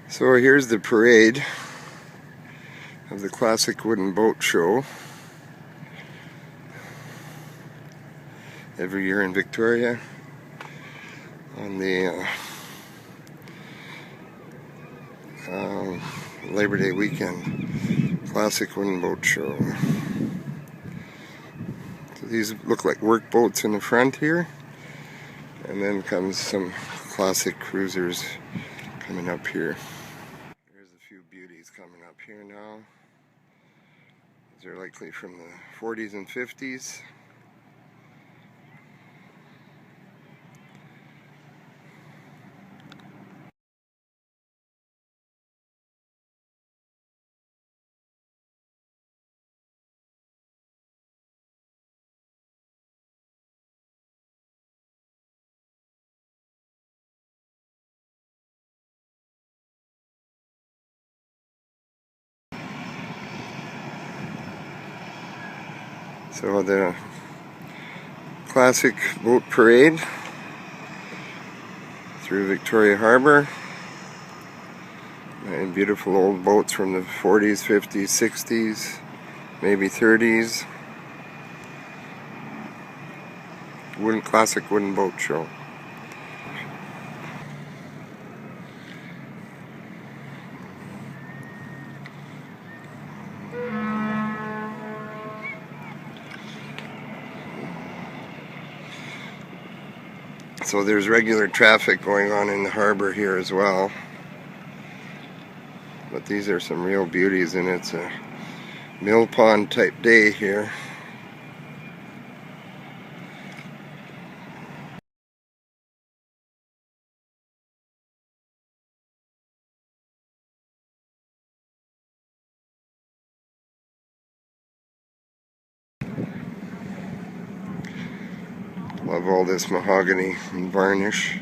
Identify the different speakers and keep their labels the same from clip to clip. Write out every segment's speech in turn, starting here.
Speaker 1: So here's the parade of the classic wooden boat show every year in Victoria on the Labor Day weekend. Classic wooden boat show. So these look like work boats in the front here, and then comes some classic cruisers coming up here. There's a few beauties coming up here now. These are likely from the 40s and 50s. So the classic boat parade through Victoria Harbour, and beautiful old boats from the 40s, 50s, 60s, maybe 30s. Classic wooden boat show. So there's regular traffic going on in the harbor here as well. But these are some real beauties, and it's a mill pond type day here. Love all this mahogany and varnish.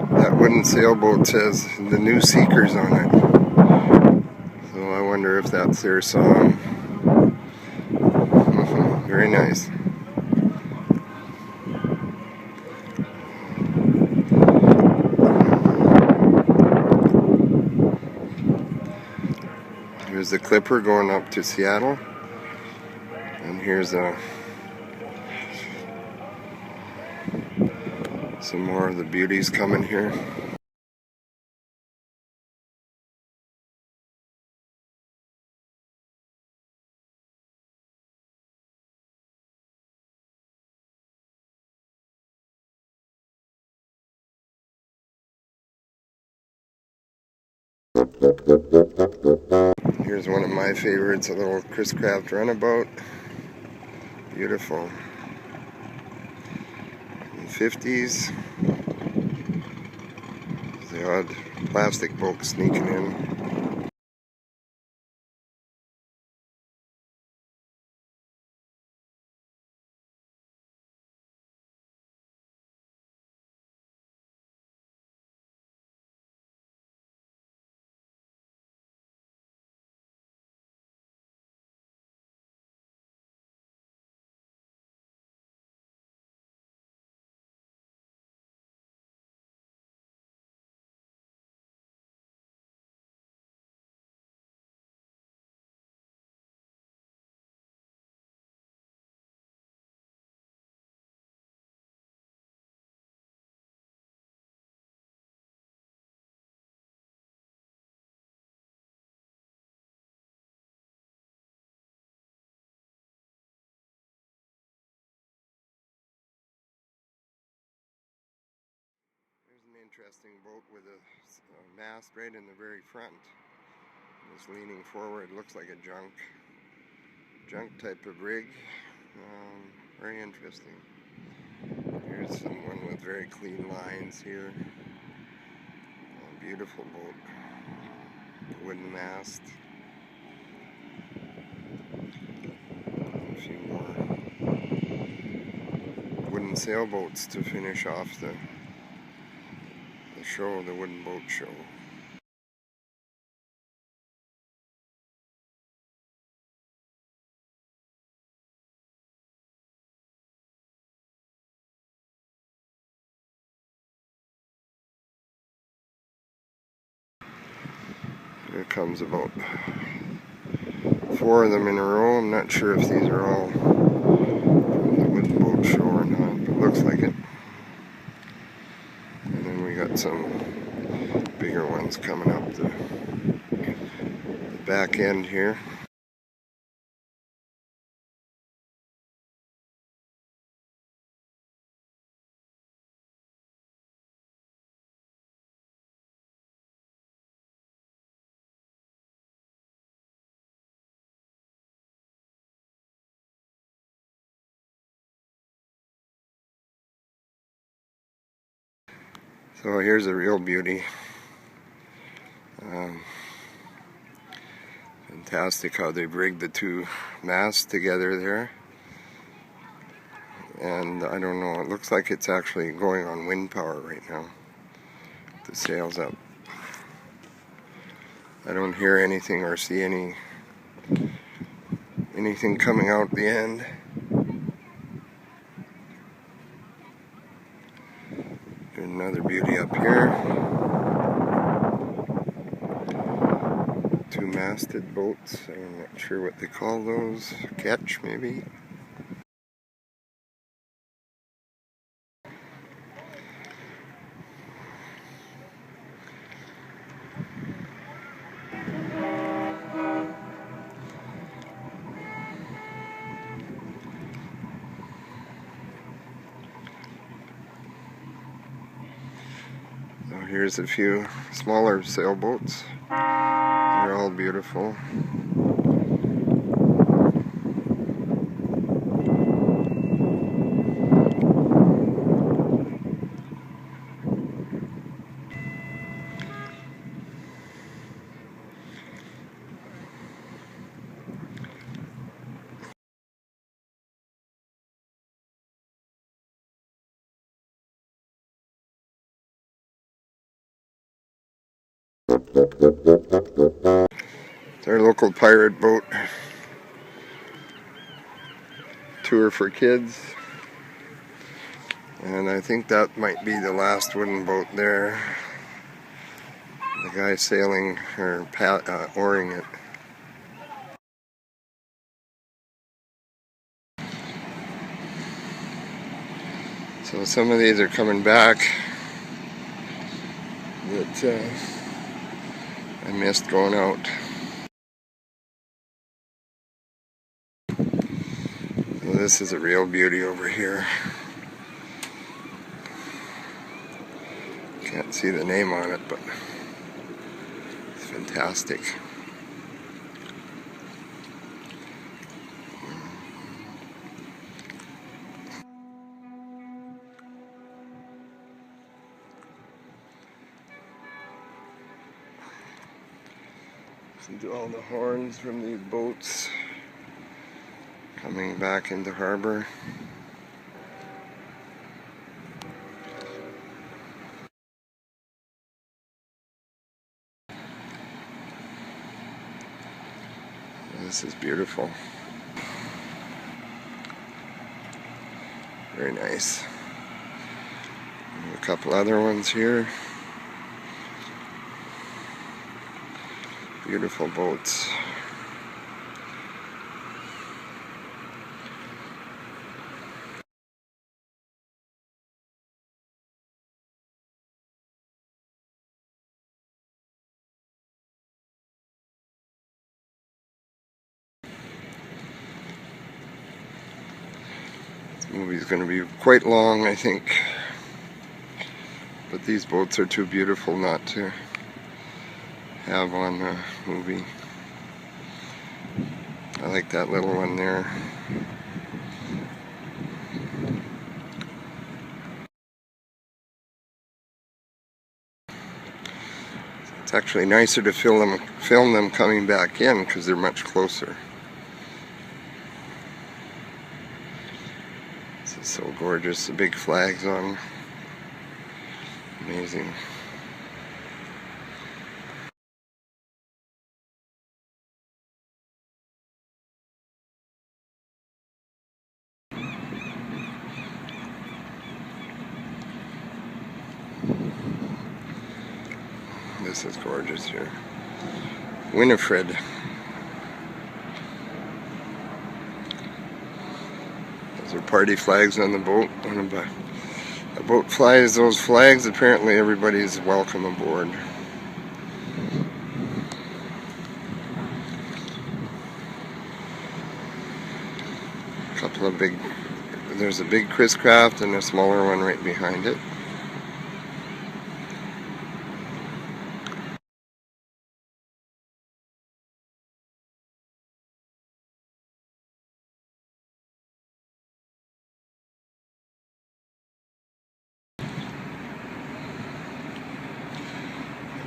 Speaker 1: That wooden sailboat says the New Seekers on it. So I wonder if that's their song. Very nice. Here's the Clipper going up to Seattle. And here's some more of the beauties coming here. Here's one of my favorites, a little Chris Craft runabout. Beautiful. In the 50s. The odd plastic boat sneaking in. interesting boat with a mast right in the very front. It's leaning forward. Looks like a junk type of rig. Very interesting. Here's someone with very clean lines here. Beautiful boat. Wooden mast. A few more wooden sailboats to finish off the show, the wooden boat show. Here comes about 4 of them in a row. I'm not sure if these are all from the wooden boat show or not, but looks like it. And then we got some bigger ones coming up the back end here. So here's a real beauty. Fantastic how they've rigged the two masts together there. And I don't know, it looks like it's actually going on wind power right now. The sail's up. I don't hear anything or see anything coming out the end. Another beauty up here. Two-masted boats. I'm not sure what they call those. Ketch, maybe. So here's a few smaller sailboats. They're all beautiful. It's our local pirate boat tour for kids, and I think that might be the last wooden boat there. The guy sailing or oaring it. So some of these are coming back that I missed going out. So this is a real beauty over here. Can't see the name on it, but it's fantastic. Listen to all the horns from these boats coming back into harbor. This is beautiful. Very nice. And a couple other ones here. Beautiful boats. This movie's going to be quite long, I think. But these boats are too beautiful not to have on the movie. I like that little one there. It's actually nicer to film them coming back in because they're much closer. This is so gorgeous. The big flags on. Amazing. This is gorgeous here. Winifred. Those are party flags on the boat. When a boat flies those flags, apparently everybody's welcome aboard. There's a big Chris craft and a smaller one right behind it.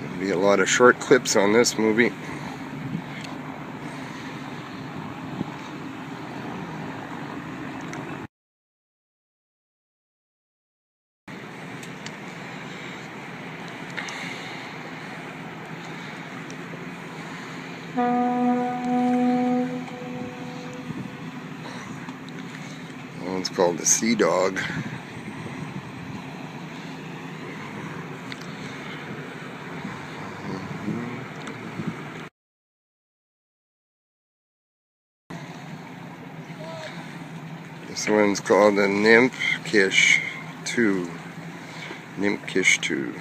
Speaker 1: There'll be a lot of short clips on this movie. That one's called the Sea Dog. This one's called the Nympkish 2. Nympkish 2.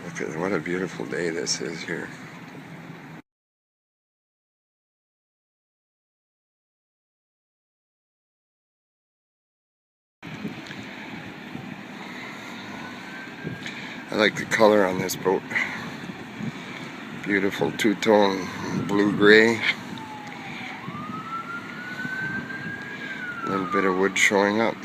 Speaker 1: Look at what a beautiful day this is here. I like the color on this boat. Beautiful two-tone blue-gray. A little bit of wood showing up.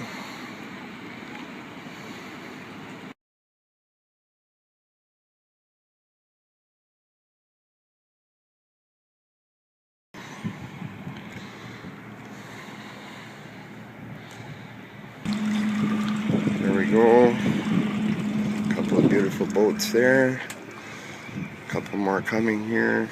Speaker 1: There we go. A couple of beautiful boats there. A couple more coming here.